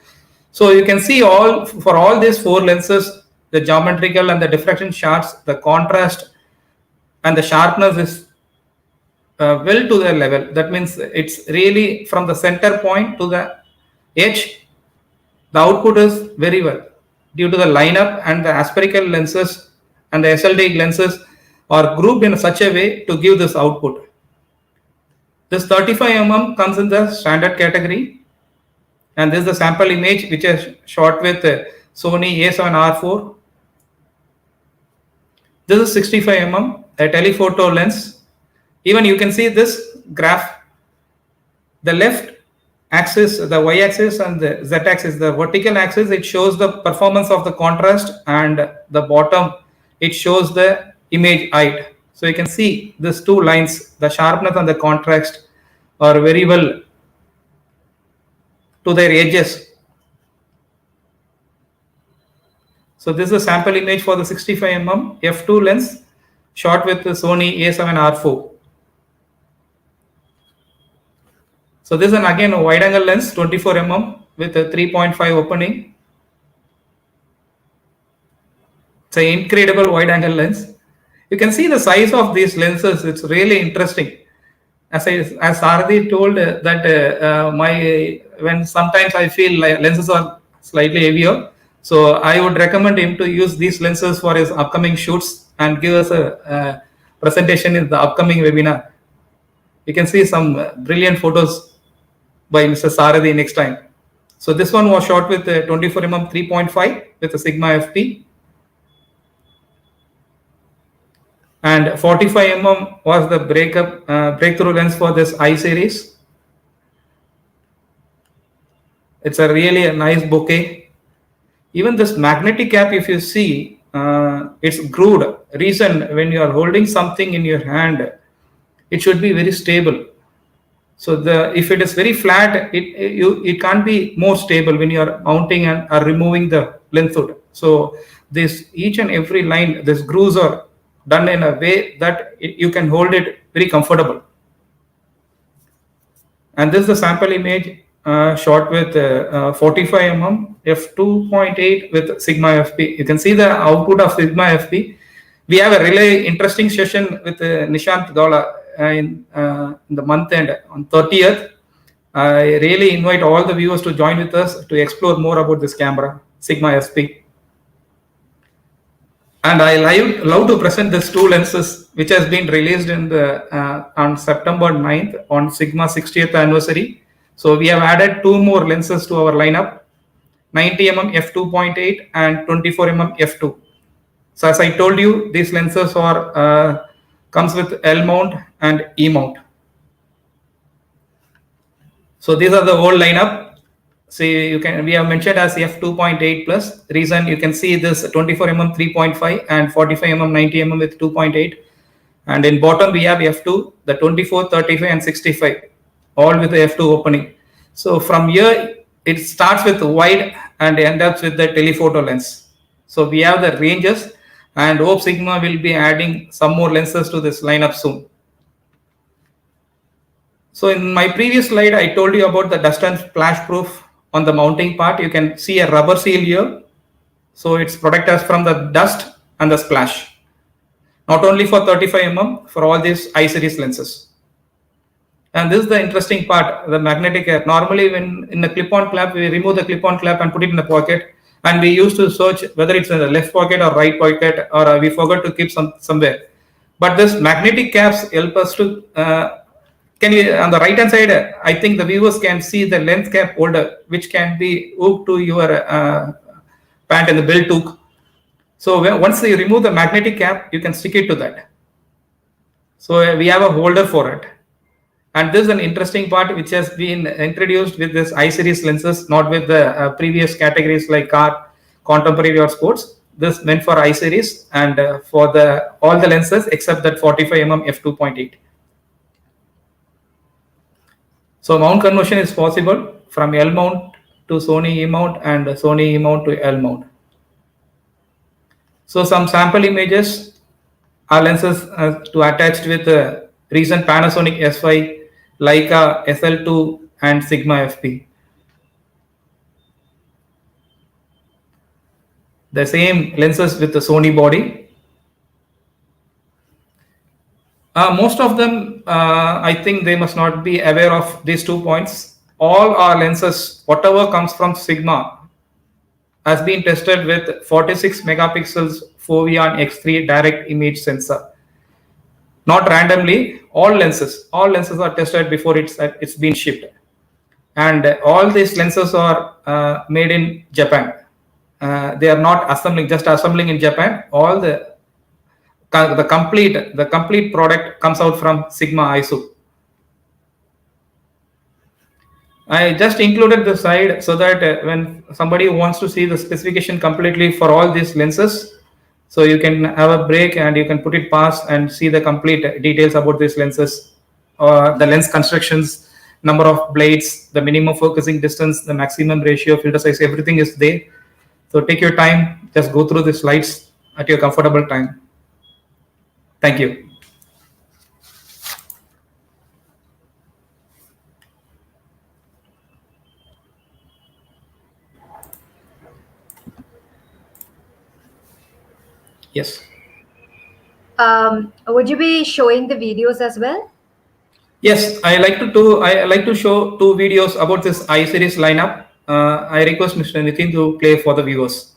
So you can see for all these 4 lenses, the geometrical and the diffraction charts, the contrast and the sharpness is well to the level. That means it's really from the center point to the edge, the output is very well due to the lineup, and the aspherical lenses and the SLD lenses are grouped in such a way to give this output. This 35mm comes in the standard category, and this is the sample image which is shot with Sony A7R4. This is 65mm, a telephoto lens. Even you can see this graph. The left axis, the y-axis, and the z-axis, the vertical axis, it shows the performance of the contrast, and the bottom, it shows the image height. So you can see these 2 lines, the sharpness and the contrast are very well to their edges. So this is a sample image for the 65mm f2 lens shot with the Sony A7R4. So this is again a wide angle lens, 24mm with a 3.5 opening. It's an incredible wide angle lens. You can see the size of these lenses. It's really interesting. As Sarathy told that when sometimes I feel like lenses are slightly heavier, so I would recommend him to use these lenses for his upcoming shoots and give us a presentation in the upcoming webinar. You can see some brilliant photos by Mr. Sarathy next time. So this one was shot with 24mm 3.5 with a Sigma FP. And 45mm was the breakthrough lens for this I series. It's really a nice bouquet. Even this magnetic cap, if you see, it's grooved. Reason, when you are holding something in your hand, it should be very stable. So if it is very flat, it can't be more stable when you are mounting and are removing the lens hood. So this each and every line, these grooves are done in a way that you can hold it very comfortable. And this is the sample image shot with 45mm f2.8 with Sigma FP. You can see the output of Sigma FP. We have a really interesting session with Nishant Gowla in the month end on 30th. I really invite all the viewers to join with us to explore more about this camera, Sigma SP. And love to present these two lenses, which has been released on September 9th on Sigma 60th anniversary. So we have added two more lenses to our lineup, 90mm f2.8 and 24mm f2. So as I told you, these lenses are comes with L mount and E mount. So these are the whole lineup. See, we have mentioned as f2.8 plus. Reason you can see this 24mm 3.5 and 45mm 90mm with 2.8. And in bottom we have f2, the 24, 35 and 65, all with the f2 opening. So from here it starts with wide and ends up with the telephoto lens. So we have the ranges, and Hope Sigma will be adding some more lenses to this lineup soon. So in my previous slide, I told you about the dust and splash proof on the mounting part. You can see a rubber seal here. So it's protect us from the dust and the splash. Not only for 35mm, for all these I series lenses. And this is the interesting part, the magnetic cap. Normally when in the clip-on clamp, we remove the clip-on clamp and put it in the pocket. And we used to search whether it's in the left pocket or right pocket, or we forgot to keep somewhere. But this magnetic caps help us to can you on the right hand side, I think the viewers can see the lens cap holder, which can be hooked to your pant and the belt hook. So once you remove the magnetic cap, you can stick it to that. So we have a holder for it. And this is an interesting part which has been introduced with this I series lenses, not with the previous categories like car, contemporary or sports. This meant for I series and for all the lenses except that 45mm f2.8. So mount conversion is possible from L mount to Sony E mount and Sony E mount to L mount. So some sample images are lenses to attached with recent Panasonic S5, Leica SL2 and Sigma FP. The same lenses with the Sony body. Most of them, I think they must not be aware of these 2 points. All our lenses, whatever comes from Sigma, has been tested with 46 megapixels Foveon X3 direct image sensor. Not randomly, all lenses are tested before it's been shipped. And all these lenses are made in Japan. They are not assembling in Japan. All the complete product comes out from Sigma ISO. I just included the slide so that when somebody wants to see the specification completely for all these lenses, so you can have a break and you can put it past and see the complete details about these lenses, the lens constructions, number of blades, the minimum focusing distance, the maximum ratio, filter size, everything is there. So take your time, just go through the slides at your comfortable time. Thank you. Yes. Would you be showing the videos as well? Yes, I like to show two videos about this I series lineup. I request Mr. Nitin to play for the viewers.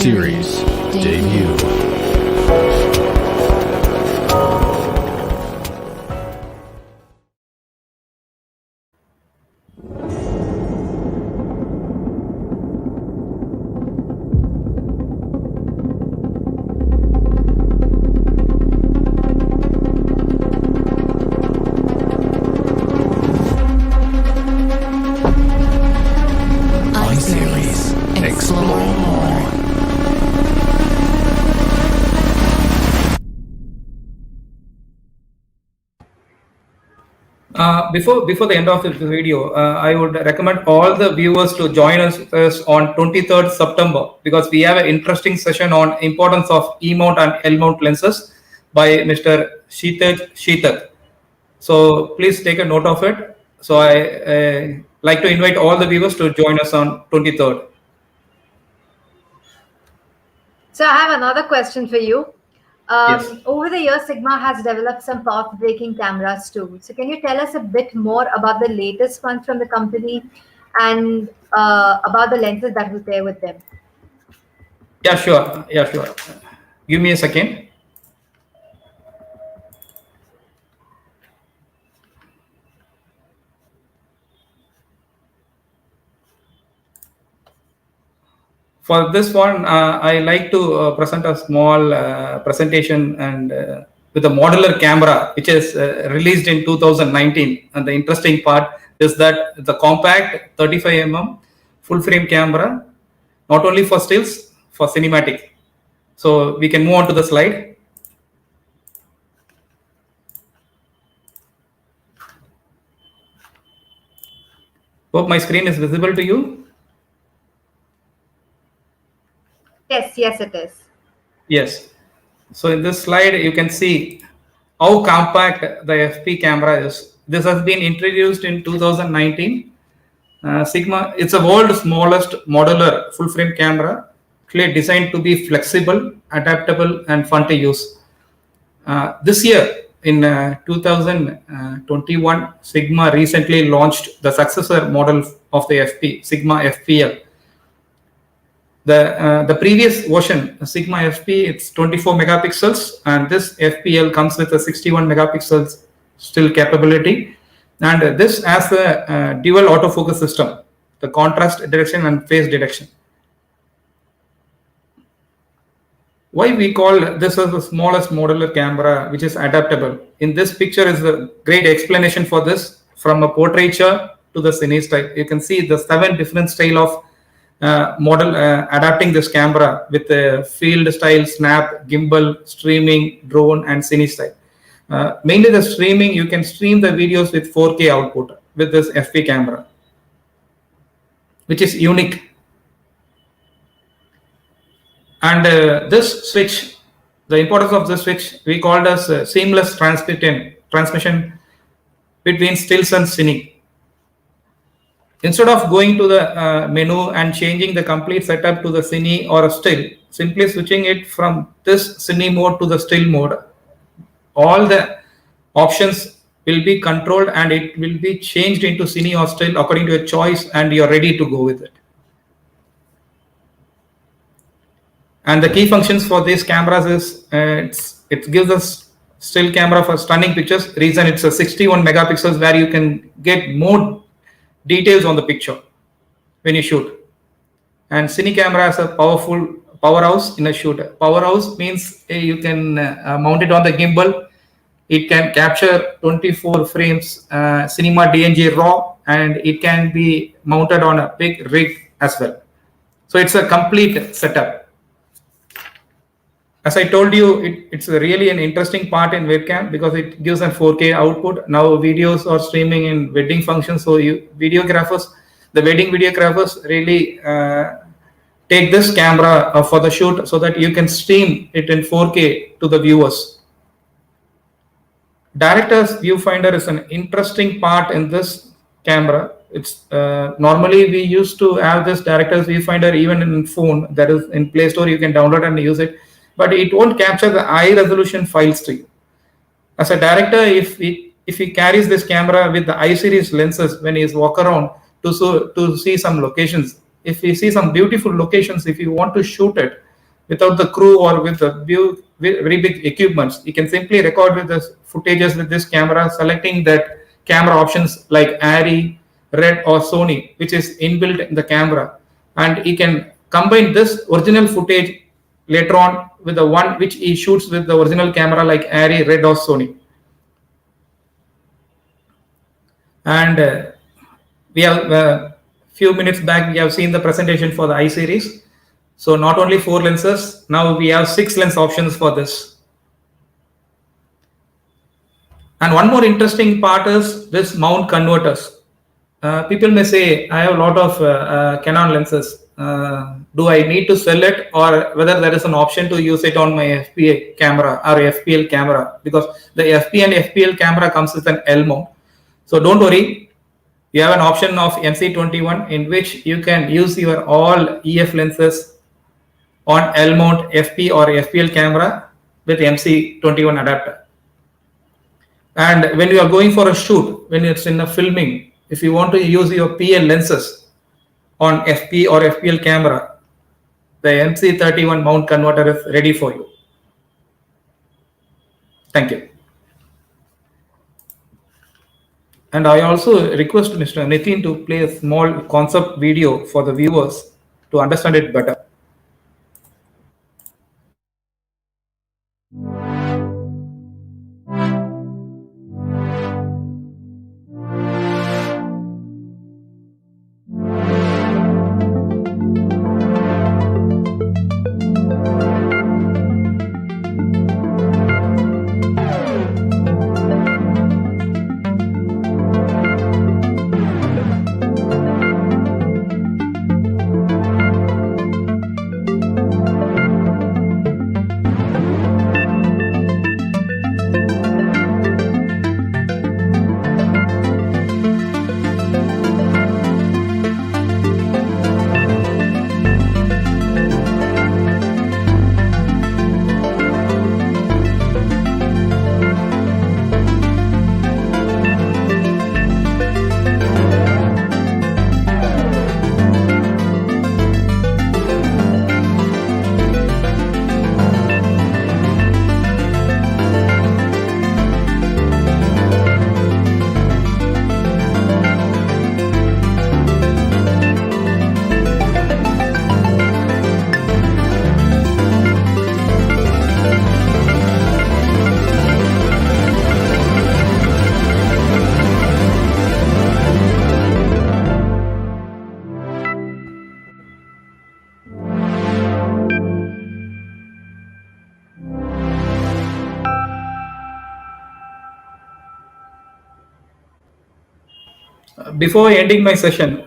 series debut. iSeries. Explore more. Before the end of this video, I would recommend all the viewers to join us on 23rd September, because we have an interesting session on importance of E-mount and L-mount lenses by Mr. Sheetak. So please take a note of it. So I like to invite all the viewers to join us on 23rd. So I have another question for you. Yes. Over the years, Sigma has developed some path-breaking cameras too. So can you tell us a bit more about the latest ones from the company and about the lenses that will pair with them? Yeah, sure. Give me a second. For this one, I like to present a small presentation and with a modular camera, which is released in 2019. And the interesting part is that the compact 35 mm full frame camera, not only for stills, for cinematic. So we can move on to the slide. Hope my screen is visible to you. Yes, it is. Yes. So in this slide, you can see how compact the FP camera is. This has been introduced in 2019. Sigma, it's the world's smallest modular full frame camera, clearly designed to be flexible, adaptable, and fun to use. This year, in 2021, Sigma recently launched the successor model of the FP, Sigma FPL. The previous version, Sigma FP, it's 24 megapixels, and this FPL comes with a 61 megapixels still capability. And this has a dual autofocus system, the contrast detection and phase detection. Why we call this as the smallest modular camera, which is adaptable? In this picture is a great explanation for this, from a portraiture to the cine style. You can see the 7 different style of model adapting this camera with the field style, snap, gimbal, streaming, drone, and cine style. Mainly the streaming, you can stream the videos with 4K output with this FP camera, which is unique. And this switch, the importance of this switch, we called as seamless transmission between stills and cine. Instead of going to the menu and changing the complete setup to the cine or a still, simply switching it from this cine mode to the still mode, all the options will be controlled and it will be changed into cine or still according to your choice, and you're ready to go with it. And the key functions for these cameras is it gives us still camera for stunning pictures. Reason it's a 61 megapixels where you can get more details on the picture when you shoot. And cine camera has a powerful powerhouse in a shoot. Powerhouse means you can mount it on the gimbal. It can capture 24 frames cinema DNG raw, and it can be mounted on a big rig as well. So it's a complete setup. As I told you, it's really an interesting part in webcam because it gives a 4K output. Now videos are streaming in wedding functions, so the wedding videographers really take this camera for the shoot so that you can stream it in 4K to the viewers. Director's viewfinder is an interesting part in this camera. It's normally we used to have this director's viewfinder even in phone, that is in Play Store, you can download and use it, but it won't capture the high resolution files to you. As a director, if he carries this camera with the I-series lenses when he walk around to see some locations, if we see some beautiful locations, if you want to shoot it, without the crew or with the very big equipments. You can simply record with the footages with this camera, selecting that camera options like ARRI, Red or Sony, which is inbuilt in the camera. And he can combine this original footage later on with the one which he shoots with the original camera like ARRI, Red or Sony. And we have few minutes back we have seen the presentation for the I series. So not only 4 lenses, now we have 6 lens options for this. And one more interesting part is this mount converters. People may say, I have a lot of Canon lenses. Do I need to sell it, or whether there is an option to use it on my FPA camera or FPL camera? Because the FP and FPL camera comes with an L mount. So don't worry. You have an option of MC21 in which you can use your all EF lenses on L mount FP or FPL camera with MC21 adapter. And when you are going for a shoot, when it's in a filming, if you want to use your PL lenses on FP or FPL camera, the MC31 mount converter is ready for you. Thank you. And I also request Mr. Nitin to play a small concept video for the viewers to understand it better. Before ending my session,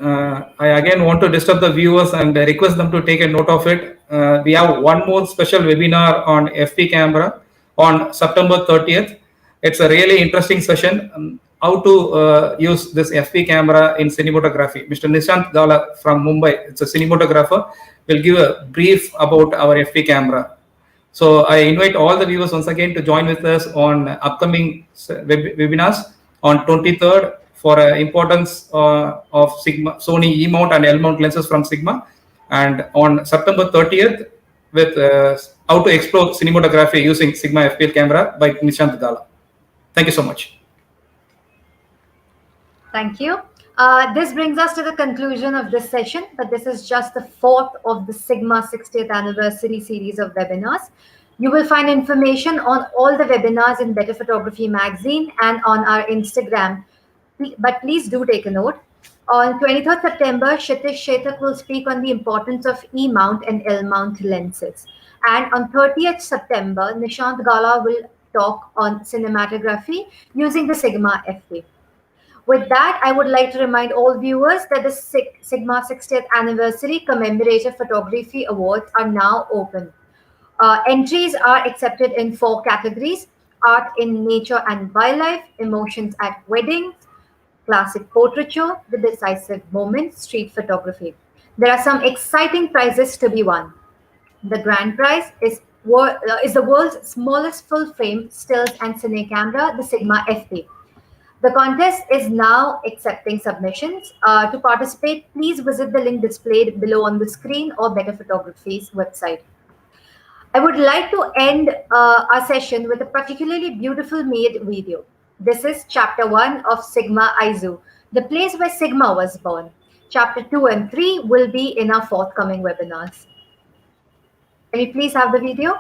I again want to disturb the viewers and request them to take a note of it. We have one more special webinar on FP camera on September 30th. It's a really interesting session. How to use this FP camera in cinematography. Mr. Nishant Gala from Mumbai, it's a cinematographer, will give a brief about our FP camera. So I invite all the viewers once again to join with us on upcoming webinars on 23rd for importance of Sigma, Sony E mount and L mount lenses from Sigma, and on September 30th with how to explore cinematography using Sigma FPL camera by Nishant Gala. Thank you so much. Thank you. This brings us to the conclusion of this session, but this is just the 4th of the Sigma 60th anniversary series of webinars. You will find information on all the webinars in Better Photography magazine and on our Instagram. But please do take a note. On 23rd September, Kshitiz Shetak will speak on the importance of E-mount and L-mount lenses. And on 30th September, Nishant Gala will talk on cinematography using the Sigma FP. With that, I would like to remind all viewers that the Sigma 60th Anniversary Commemorative Photography Awards are now open. Entries are accepted in 4 categories: art in nature and wildlife, emotions at weddings, classic portraiture, the decisive moment, street photography. There are some exciting prizes to be won. The grand prize is the world's smallest full-frame stills and cine camera, the Sigma FP. The contest is now accepting submissions. To participate, please visit the link displayed below on the screen or Better Photography's website. I would like to end our session with a particularly beautiful made video. This is chapter 1 of Sigma Izu, the place where Sigma was born. Chapter 2 and 3 will be in our forthcoming webinars. Can we please have the video?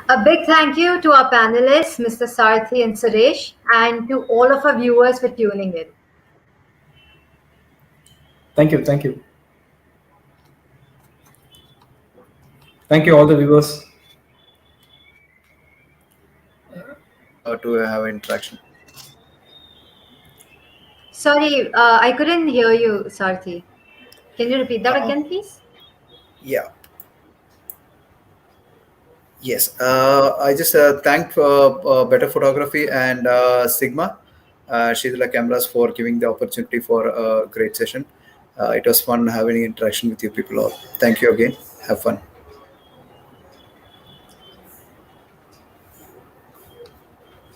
A big thank you to our panelists, Mr. Sarathy and Suresh, and to all of our viewers for tuning in. Thank you. Thank you. Thank you, all the viewers. To have interaction. Sorry, I couldn't hear you, Sarathy. Can you repeat that Uh, again, please? yeah. Yes. I just thank Better Photography and Sigma, Sheila Cameras, for giving the opportunity for a great session. It was fun having interaction with you people all. Thank you again. Have fun.